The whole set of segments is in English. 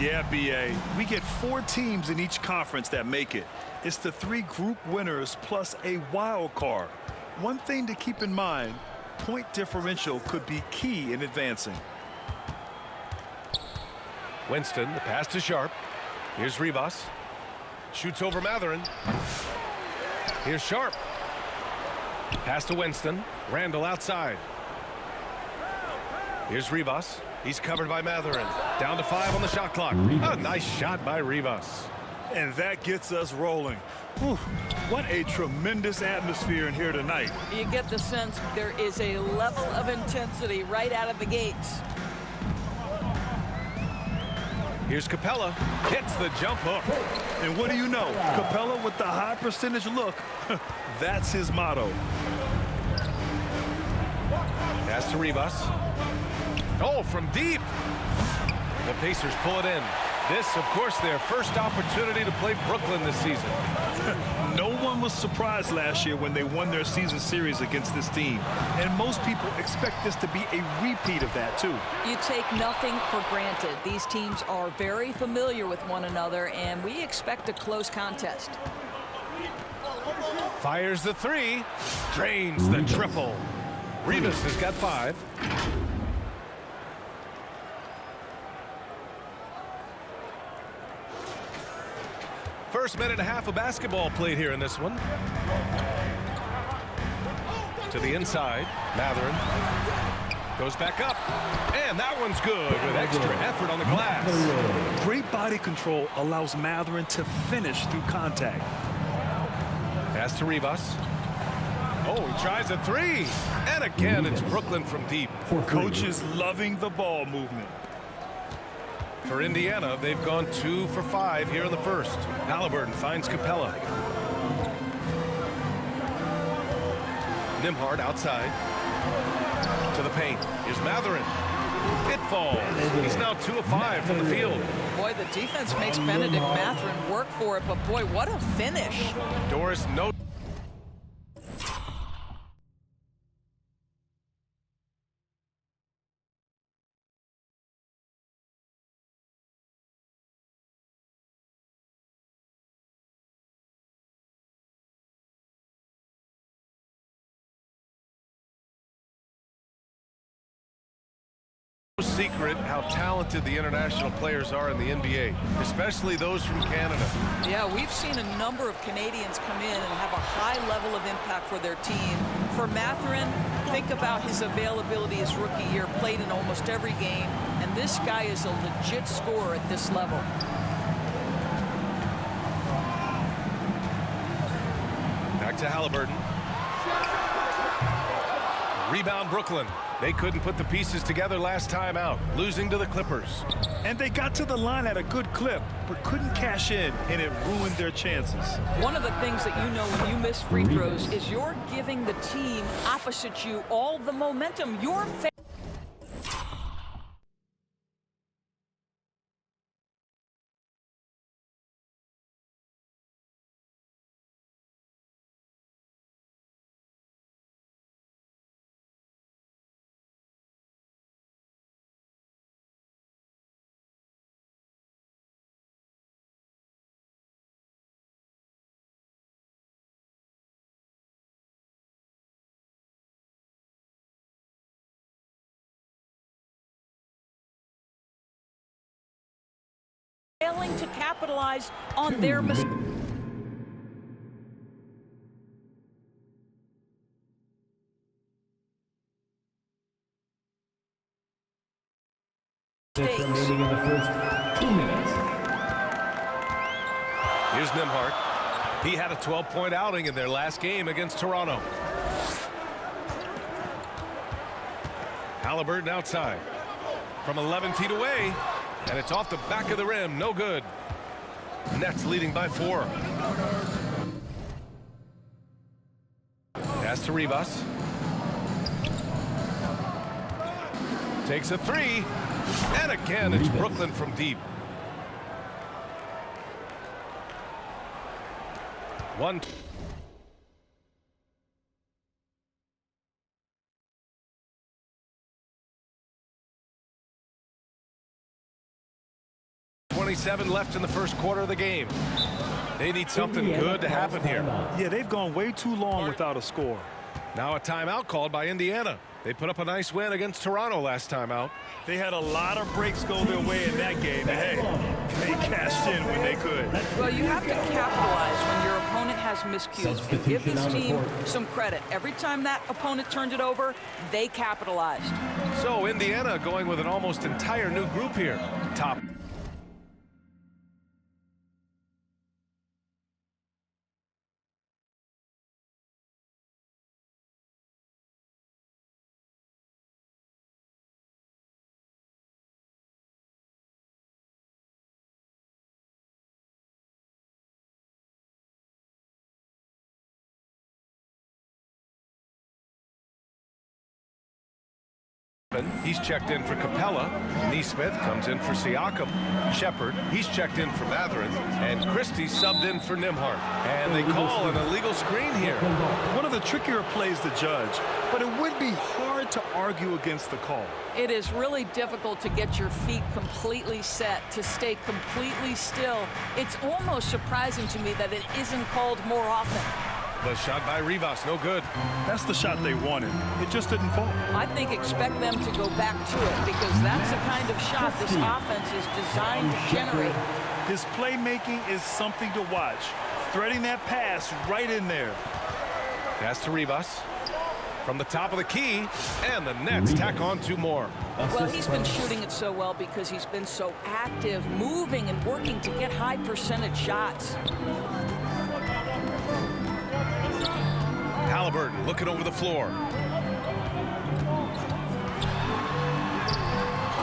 Yeah, B.A. We get 4 teams in each conference that make it. It's the 3 group winners plus a wild card. One thing to keep in mind, point differential could be key in advancing. Winston, the pass to Sharp. Here's Rivas. Shoots over Matherin. Here's Sharp. Pass to Winston. Randall outside. Here's Rivas. He's covered by Matherin. Down to 5 on the shot clock. A nice shot by Rivas. And that gets us rolling. Whew, what a tremendous atmosphere in here tonight. You get the sense there is a level of intensity right out of the gates. Here's Capella. Hits the jump hook. And what do you know? Capella with the high percentage look. That's his motto. Pass to Rivas. Oh, from deep. The Pacers pull it in. This, of course, their first opportunity to play Brooklyn this season. No one was surprised last year when they won their season series against this team. And most people expect this to be a repeat of that, too. You take nothing for granted. These teams are very familiar with one another, and we expect a close contest. Fires the 3. Drains the triple. Rivas has got 5. First minute and a half of basketball played here in this one. To the inside. Matherin goes back up. And that one's good with extra effort on the glass. Great body control allows Matherin to finish through contact. Pass to Rivas. Oh, he tries a 3. And again, it's Brooklyn from deep. Coaches loving the ball movement. For Indiana, they've gone 2 for 5 here in the first. Halliburton finds Capella. Nembhard outside. To the paint. Here's Matherin. It falls. He's now 2 of 5 from the field. Boy, the defense makes Benedict Matherin work for it, but boy, what a finish. Doris, no. Secret how talented the international players are in the NBA, especially those from Canada. Yeah, we've seen a number of Canadians come in and have a high level of impact for their team. For Matherin, think about his availability his rookie year, played in almost every game, and this guy is a legit scorer at this level. Back to Halliburton. Rebound Brooklyn. They couldn't put the pieces together last time out, losing to the Clippers. And they got to the line at a good clip, but couldn't cash in, and it ruined their chances. One of the things that you know when you miss free throws is you're giving the team opposite you all the momentum. You're failing to capitalize on their mistakes. Remaining in the first 2 minutes. Here's Nembhard. He had a 12-point outing in their last game against Toronto. Halliburton outside. From 11 feet away. And it's off the back of the rim. No good. Nets leading by 4. Pass to Rivas. Takes a 3. And again, it's Brooklyn from deep. 1. 2:37 left in the first quarter of the game. They need something good to happen here. Yeah, they've gone way too long without a score. Now a timeout called by Indiana. They put up a nice win against Toronto last time out. They had a lot of breaks go their way in that game, and hey, they cashed in when they could. Well, you have to capitalize when your opponent has miscues. And give this team some credit. Every time that opponent turned it over, they capitalized. So Indiana going with an almost entire new group here. Top. He's checked in for Capella. Neesmith comes in for Siakam. Shepard, he's checked in for Mathurin. And Christie subbed in for Nembhard. And they call an illegal screen here. One of the trickier plays to judge, but it would be hard to argue against the call. It is really difficult to get your feet completely set, to stay completely still. It's almost surprising to me that it isn't called more often. The shot by Rivas, no good. That's the shot they wanted. It just didn't fall. I think expect them to go back to it because that's the kind of shot this offense is designed to generate. His playmaking is something to watch. Threading that pass right in there. Pass to Rivas. From the top of the key, and the Nets tack on 2 more. Well, he's been shooting it so well because he's been so active, moving and working to get high percentage shots. Halliburton looking over the floor.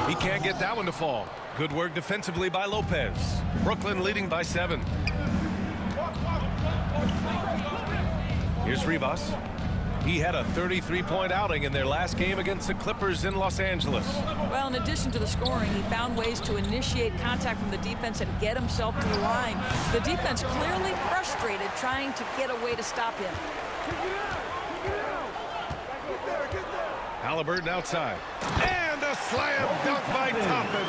He can't get that one to fall. Good work defensively by Lopez. Brooklyn leading by 7. Here's Rivas. He had a 33-point outing in their last game against the Clippers in Los Angeles. Well, in addition to the scoring, he found ways to initiate contact from the defense and get himself to the line. The defense clearly frustrated trying to get a way to stop him. Halliburton outside. And a slam dunk by Toppin.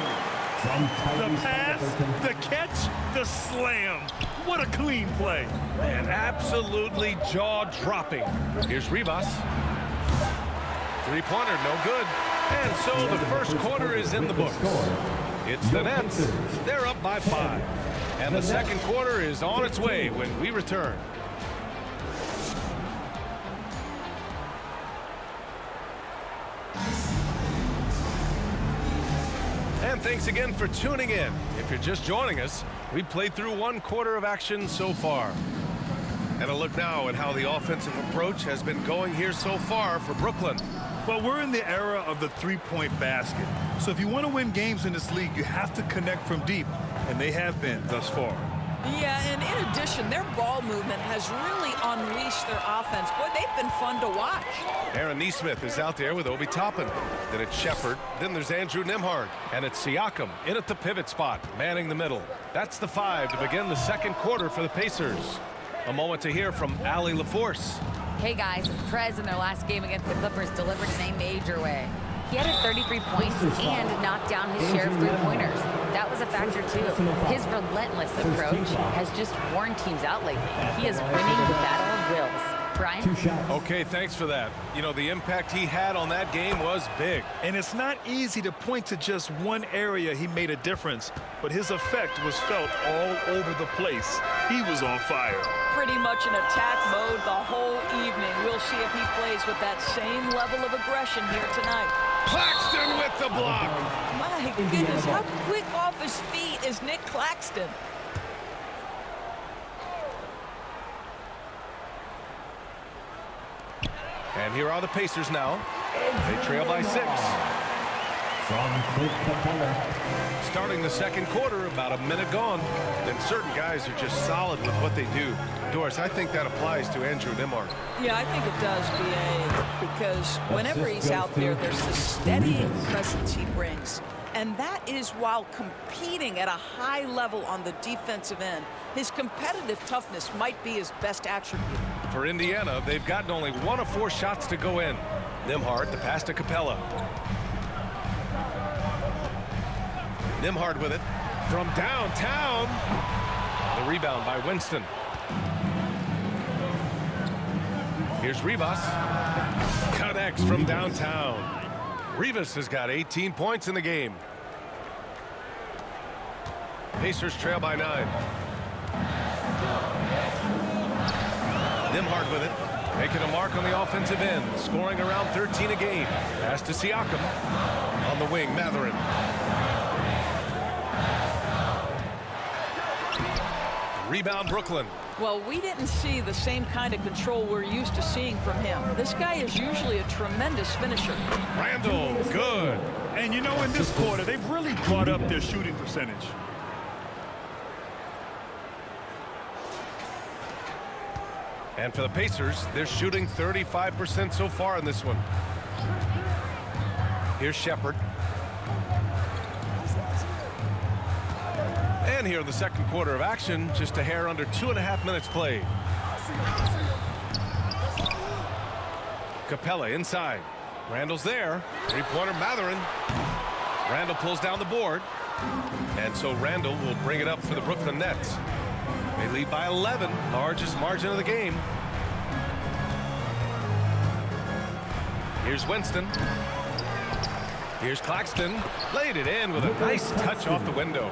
The pass, the catch, the slam. What a clean play. And absolutely jaw-dropping. Here's Rivas. Three-pointer, no good. And so the first quarter is in the books. It's the Nets. They're up by 5. And the second quarter is on its way when we return. And thanks again for tuning in. If you're just joining us, we played through 1 quarter of action so far. And a look now at how the offensive approach has been going here so far for Brooklyn. Well, we're in the era of the three-point basket. So if you want to win games in this league, you have to connect from deep. And they have been thus far. Yeah, and in addition, their ball movement has really unleashed their offense. Boy, they've been fun to watch. Aaron Neesmith is out there with Obi Toppin. Then it's Shepard. Then there's Andrew Nembhard. And it's Siakam in at the pivot spot, manning the middle. That's the 5 to begin the second quarter for the Pacers. A moment to hear from Allie LaForce. Hey guys, Prez in their last game against the Clippers delivered in a major way. He had 33 points and knocked down his share of 3-pointers. That was a factor too. His relentless approach has just worn teams out lately. He is winning the battle of wills. Brian? Okay, thanks for that. You know, the impact he had on that game was big. And it's not easy to point to just one area he made a difference, but his effect was felt all over the place. He was on fire. Pretty much in attack mode the whole evening. We'll see if he plays with that same level of aggression here tonight. Claxton with the block. My goodness, how quick off his feet is Nick Claxton? And here are the Pacers now. They trail by 6. From Clint Capella. Starting the second quarter, about a minute gone. Then certain guys are just solid with what they do. Doris, I think that applies to Andrew Nembhard. Yeah, I think it does, B.A., because whenever he's out there, there's the steadying presence he brings. And that is while competing at a high level on the defensive end. His competitive toughness might be his best attribute. For Indiana, they've gotten only 1 of 4 shots to go in. Nembhard, the pass to Capella. Nembhard with it. from downtown. The rebound by Winston. Here's Rivas. Connects from downtown. Rivas has got 18 points in the game. Pacers trail by 9. Nembhard with it. Making a mark on the offensive end. Scoring around 13 a game. Pass to Siakam. On the wing, Mathurin. Rebound, Brooklyn. Well, we didn't see the same kind of control we're used to seeing from him. This guy is usually a tremendous finisher. Randall, good. And you know, in this quarter, they've really brought up their shooting percentage. And for the Pacers, they're shooting 35% so far in this one. Here's Shepherd. And here in the second quarter of action, just a hair under 2.5 minutes played. Capella inside. Randall's there. Three-pointer, Mathurin. Randall pulls down the board. And so Randall will bring it up for the Brooklyn Nets. They lead by 11, largest margin of the game. Here's Winston. Here's Claxton. Laid it in with a nice touch off the window.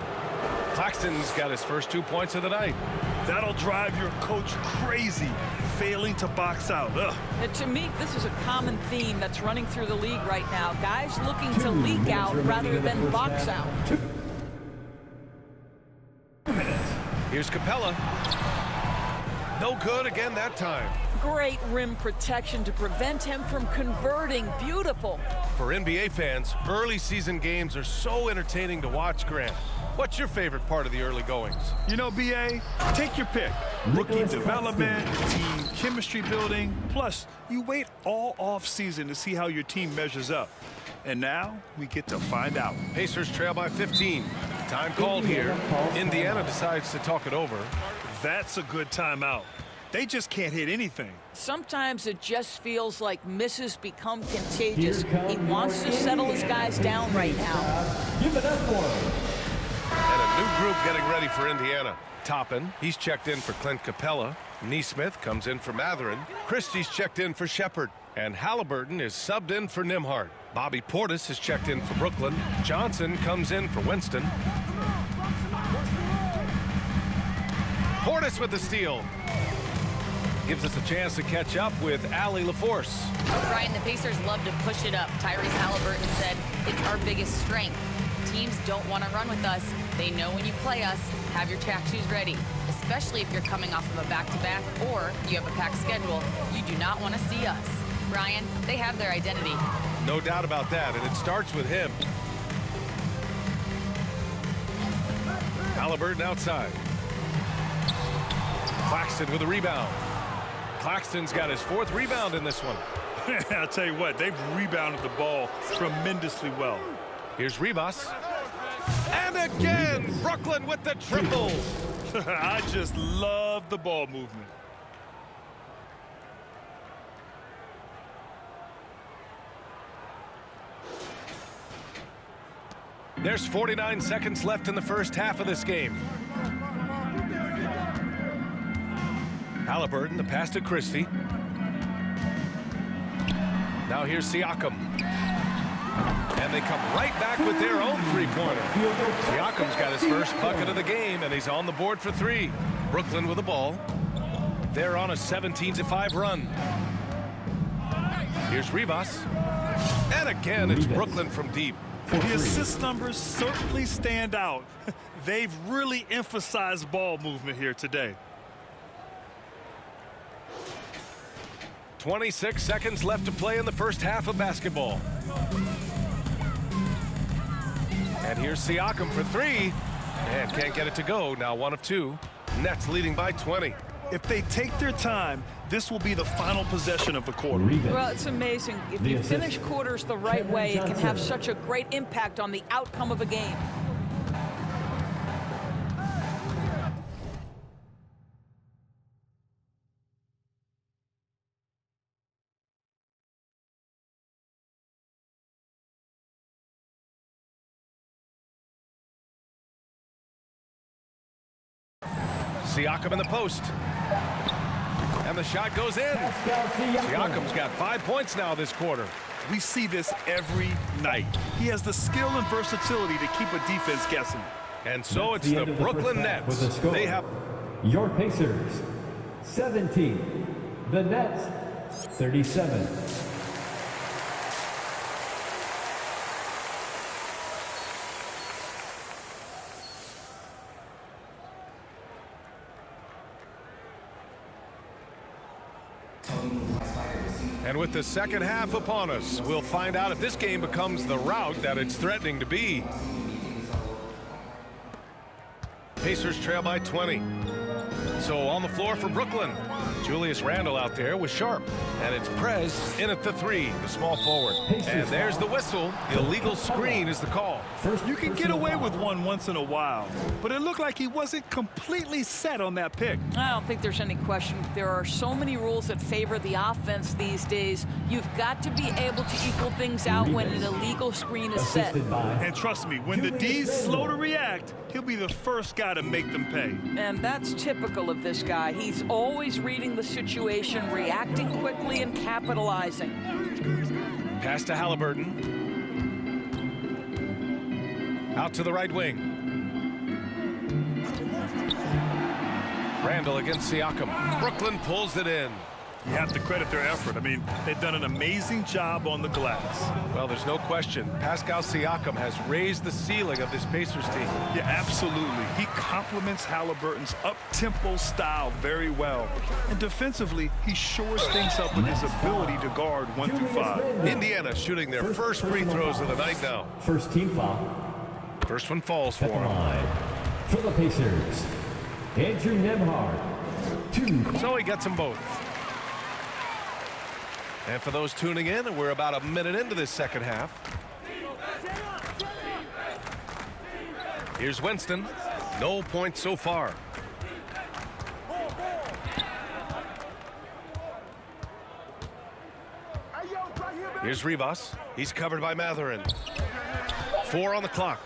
Claxton's got his first 2 points of the night. That'll drive your coach crazy, failing to box out. And to me, this is a common theme that's running through the league right now. Guys looking to leak out rather than box out. Here's Capella. No good again that time. Great rim protection to prevent him from converting. Beautiful. For NBA fans, early season games are so entertaining to watch, Grant. What's your favorite part of the early goings? You know, BA, take your pick. Rookie development, team chemistry building. Plus, you wait all off season to see how your team measures up. And now we get to find out. Pacers trail by 15. Time called here. Indiana decides to talk it over. That's a good timeout. They just can't hit anything. Sometimes it just feels like misses become contagious. He wants to settle his guys down right now. Give it up for him. And a new group getting ready for Indiana. Toppin, he's checked in for Clint Capella. Neesmith comes in for Mathurin. Christie's checked in for Shepherd. And Halliburton is subbed in for Nembhard. Bobby Portis has checked in for Brooklyn. Johnson comes in for Winston. Portis with the steal. Gives us a chance to catch up with Allie LaForce. Brian, the Pacers love to push it up. Tyrese Halliburton said it's our biggest strength. Teams don't want to run with us. They know when you play us, have your track shoes ready, especially if you're coming off of a back-to-back or you have a packed schedule. You do not want to see us. Brian, they have their identity. No doubt about that, and it starts with him. Halliburton outside. Claxton with a rebound. Claxton's got his 4th rebound in this one. I'll tell you what, they've rebounded the ball tremendously well. Here's Rivas. And again, Brooklyn with the triple. I just love the ball movement. There's 49 seconds left in the first half of this game. Halliburton, the pass to Christie. Now here's Siakam. And they come right back with their own three-pointer. Siakam's got his first bucket of the game, and he's on the board for 3. Brooklyn with the ball. They're on a 17-5 run. Here's Rivas. And again, it's Brooklyn from deep. The assist numbers certainly stand out. They've really emphasized ball movement here today. 26 seconds left to play in the first half of basketball. And here's Siakam for 3. And can't get it to go. Now 1 of 2. Nets leading by 20. If they take their time, this will be the final possession of the quarter. Well, it's amazing. If you finish quarters the right way, it can have such a great impact on the outcome of a game. Siakam in the post. And the shot goes in. Siakam's got 5 points now this quarter. We see this every night. He has the skill and versatility to keep a defense guessing. And so it's the Brooklyn Nets. They have your Pacers 17, the Nets 37. And with the second half upon us, we'll find out if this game becomes the rout that it's threatening to be. Pacers trail by 20. So on the floor for Brooklyn, Julius Randle out there with Sharp. And it's Prez in at the 3, the small forward. And there's the whistle. Illegal screen is the call. You can get away with one once in a while, but it looked like he wasn't completely set on that pick. I don't think there's any question. There are so many rules that favor the offense these days. You've got to be able to equal things out when an illegal screen is set. And trust me, when the D's slow to react, he'll be the first guy to make them pay. And that's typical of this guy. He's always reading the situation, reacting quickly and capitalizing. Pass to Halliburton. Out to the right wing. Randle against Siakam. Brooklyn pulls it in. You have to credit their effort. I mean, they've done an amazing job on the glass. Well, there's no question. Pascal Siakam has raised the ceiling of this Pacers team. Yeah, absolutely. He complements Halliburton's up-tempo style very well. And defensively, he shores things up with his ability to guard 1 through 5. Indiana shooting their first free throws of the night now. First team foul. First one falls for At the him. line for the Pacers, Andrew Nembhard. 2. So he gets them both. And for those tuning in, we're about a minute into this second half. Here's Winston. No points so far. Here's Rivas. He's covered by Mathurin. 4 on the clock.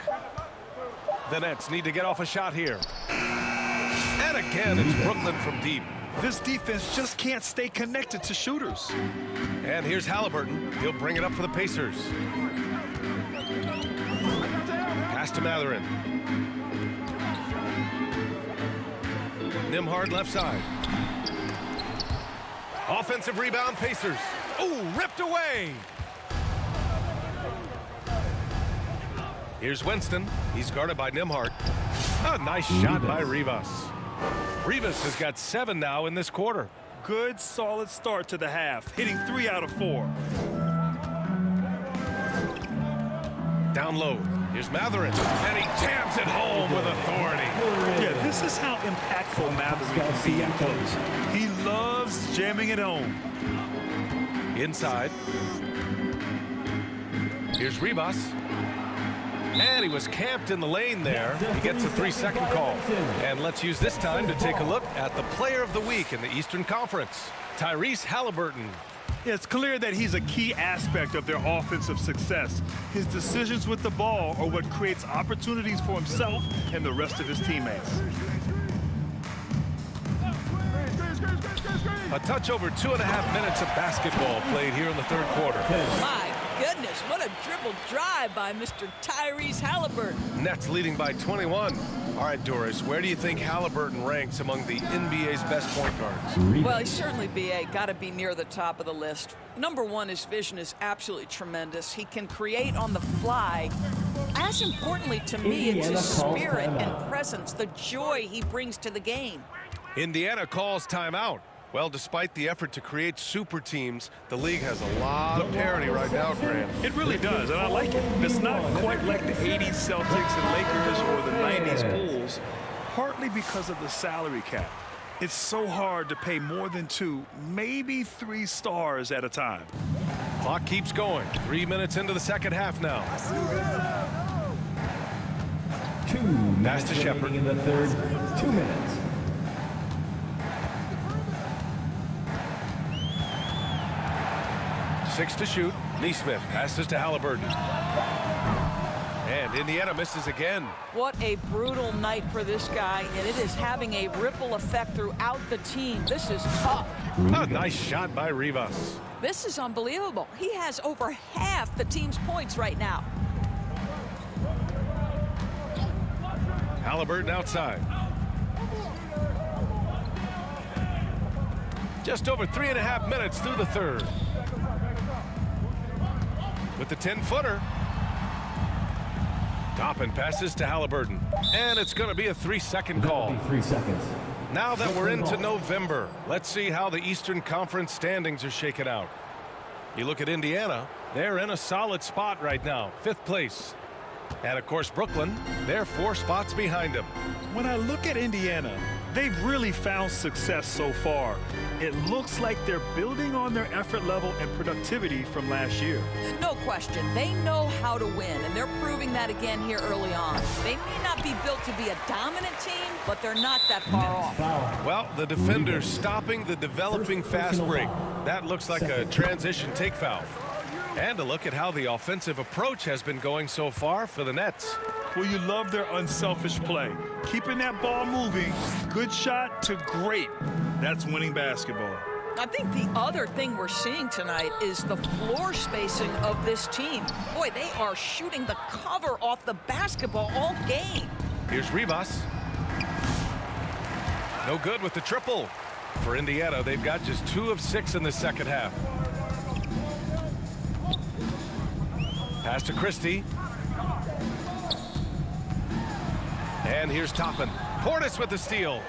The Nets need to get off a shot here. And again, it's Brooklyn from deep. This defense just can't stay connected to shooters. And here's Halliburton. He'll bring it up for the Pacers. Pass to Mathurin. Nembhard left side. Offensive rebound, Pacers. Oh, ripped away. Here's Winston. He's guarded by Nembhard. A nice shot by Rivas. Rivas has got 7 now in this quarter. Good, solid start to the half, hitting 3 out of 4. Down low. Here's Mathurin. And he jams it home with authority. Yeah, this is how impactful Mathurin can be in close. He loves jamming it home. Inside. Here's Rivas. And he was camped in the lane there. He gets a 3-second call. And let's use this time to take a look at the player of the week in the Eastern Conference, Tyrese Halliburton. Yeah, it's clear that he's a key aspect of their offensive success. His decisions with the ball are what creates opportunities for himself and the rest of his teammates. A touch over 2.5 minutes of basketball played here in the third quarter. My goodness, what a dribble drive by Mr. Tyrese Halliburton. Nets leading by 21. All right, Doris, where do you think Halliburton ranks among the NBA's best point guards? Well, he's certainly got to be near the top of the list. Number one, his vision is absolutely tremendous. He can create on the fly. As importantly to me, it's his spirit and presence, the joy he brings to the game. Indiana calls timeout. Well, despite the effort to create super teams, the league has a lot of parity right now, Grant. It really does, and I like it. It's not quite like the 80s Celtics and Lakers or the 90s Bulls, partly because of the salary cap. It's so hard to pay more than 2, maybe 3 stars at a time. Clock keeps going. 3 minutes into the second half now. 2 Pass to Shepherd. in the third. 2 minutes. Six to shoot. Neesmith passes to Halliburton. And Indiana misses again. What a brutal night for this guy, and it is having a ripple effect throughout the team. This is tough. A nice shot by Rivas. This is unbelievable. He has over half the team's points right now. Halliburton outside. Just over 3.5 minutes through the third. With the 10-footer. Toppin passes to Halliburton. And it's going to be a 3-second call. 3 seconds. Now that we're into November, let's see how the Eastern Conference standings are shaken out. You look at Indiana, they're in a solid spot right now, 5th place. And of course, Brooklyn, they're 4 spots behind them. When I look at Indiana, they've really found success so far. It looks like they're building on their effort level and productivity from last year. No question. They know how to win, and they're proving that again here early on. They may not be built to be a dominant team, but they're not that far off. Well, the defender's stopping the developing fast break. That looks like a transition take foul. And a look at how the offensive approach has been going so far for the Nets. Well, you love their unselfish play. Keeping that ball moving, good shot to great. That's winning basketball. I think the other thing we're seeing tonight is the floor spacing of this team. Boy, they are shooting the cover off the basketball all game. Here's Rivas. No good with the triple. For Indiana, they've got just 2 of 6 in the second half. Pass to Christie. And here's Toppin. Portis with the steal.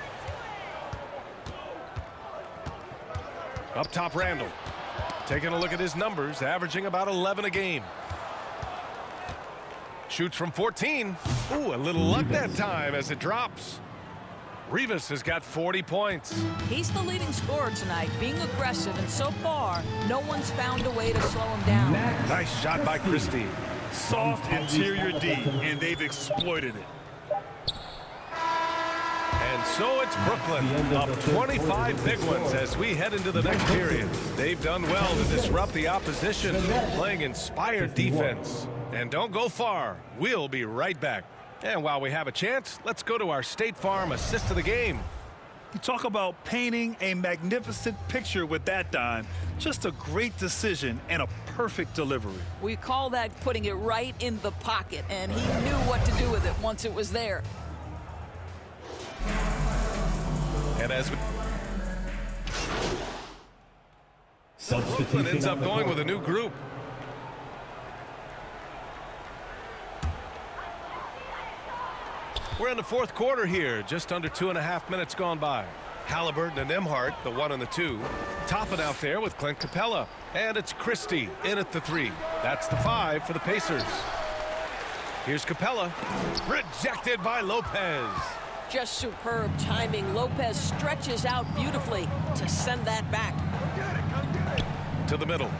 Up top, Randall. Taking a look at his numbers, averaging about 11 a game. Shoots from 14. Ooh, a little luck that time as it drops. Rivas has got 40 points. He's the leading scorer tonight, being aggressive, and so far, no one's found a way to slow him down. Nice shot by Christie. Soft interior D, and they've exploited it. And so it's Brooklyn, up 25 big ones as we head into the next period. They've done well to disrupt the opposition, playing inspired defense. And don't go far. We'll be right back. And while we have a chance, let's go to our State Farm assist of the game. You talk about painting a magnificent picture with that dime. Just a great decision and a perfect delivery. We call that putting it right in the pocket, and he knew what to do with it once it was there. And as Brooklyn ends up going with a new group. We're in the 4th quarter here, just under 2.5 minutes gone by. Halliburton and Nembhard, the 1 and the 2. Toppin out there with Clint Capella. And it's Christie in at the 3. That's the 5 for the Pacers. Here's Capella. Rejected by Lopez. Just superb timing. Lopez stretches out beautifully to send that back. To the middle.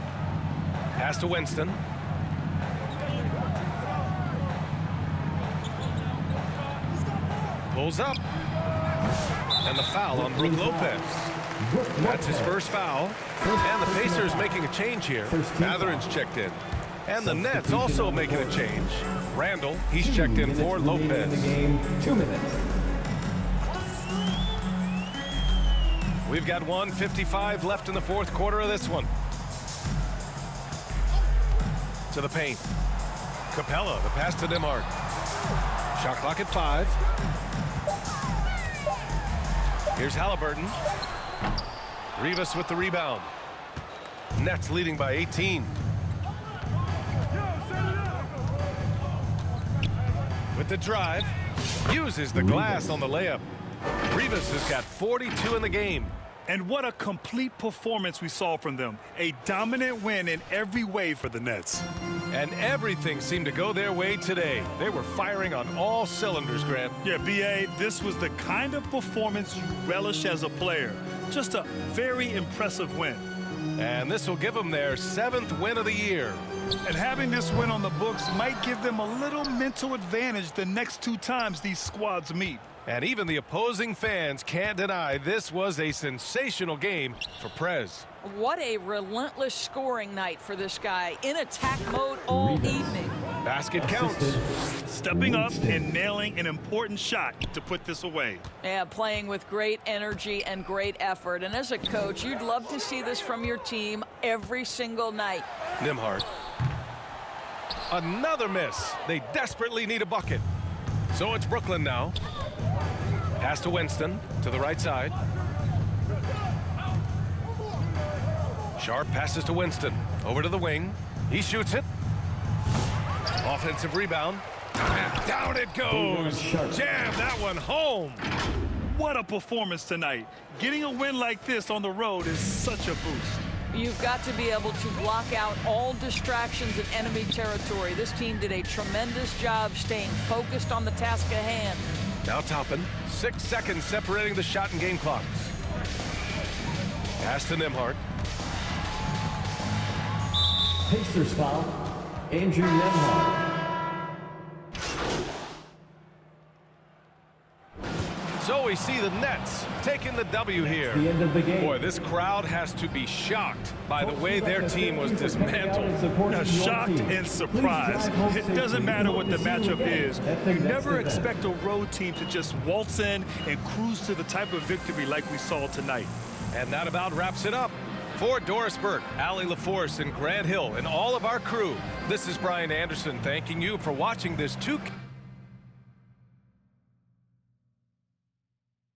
Pass to Winston. Pulls up. And the foul on Brook Lopez. That's his first foul. And the Pacers making a change here. Mathurin's checked in. And the Nets also making a change. Randall, he's checked in for Lopez. 2 minutes. We've got 1:55 left in the 4th quarter of this one. To the paint. Capella, the pass to Nembhard. Shot clock at 5. Here's Halliburton. Rivas with the rebound. Nets leading by 18. With the drive. Uses the glass on the layup. Rivas has got 42 in the game. And what a complete performance we saw from them. A dominant win in every way for the Nets. And everything seemed to go their way today. They were firing on all cylinders, Grant. Yeah, B.A., this was the kind of performance you relish as a player. Just a very impressive win. And this will give them their 7th win of the year. And having this win on the books might give them a little mental advantage the next 2 times these squads meet. And even the opposing fans can't deny this was a sensational game for Prez. What a relentless scoring night for this guy in attack mode all evening. Basket counts. Assistant, Stepping up Winston. and nailing an important shot to put this away. Yeah, playing with great energy and great effort. And as a coach, you'd love to see this from your team every single night. Nembhard. Another miss. They desperately need a bucket. So it's Brooklyn now. Pass to Winston to the right side. Sharp passes to Winston. Over to the wing. He shoots it. Offensive rebound. And down it goes. Jam that one home. What a performance tonight. Getting a win like this on the road is such a boost. You've got to be able to block out all distractions in enemy territory. This team did a tremendous job staying focused on the task at hand. Now Toppin. 6 seconds separating the shot and game clocks. Pass to Nembhard. Pacers foul, Andrew Nembhard. So we see the Nets taking the W here. The end of the game. Boy, this crowd has to be shocked by the way their team was dismantled. Now, shocked and surprised. It doesn't matter what the matchup is. You never expect a road team to just waltz in and cruise to the type of victory like we saw tonight. And that about wraps it up. For Doris Burke, Allie LaForce, and Grant Hill, and all of our crew, this is Brian Anderson thanking you for watching this 2K.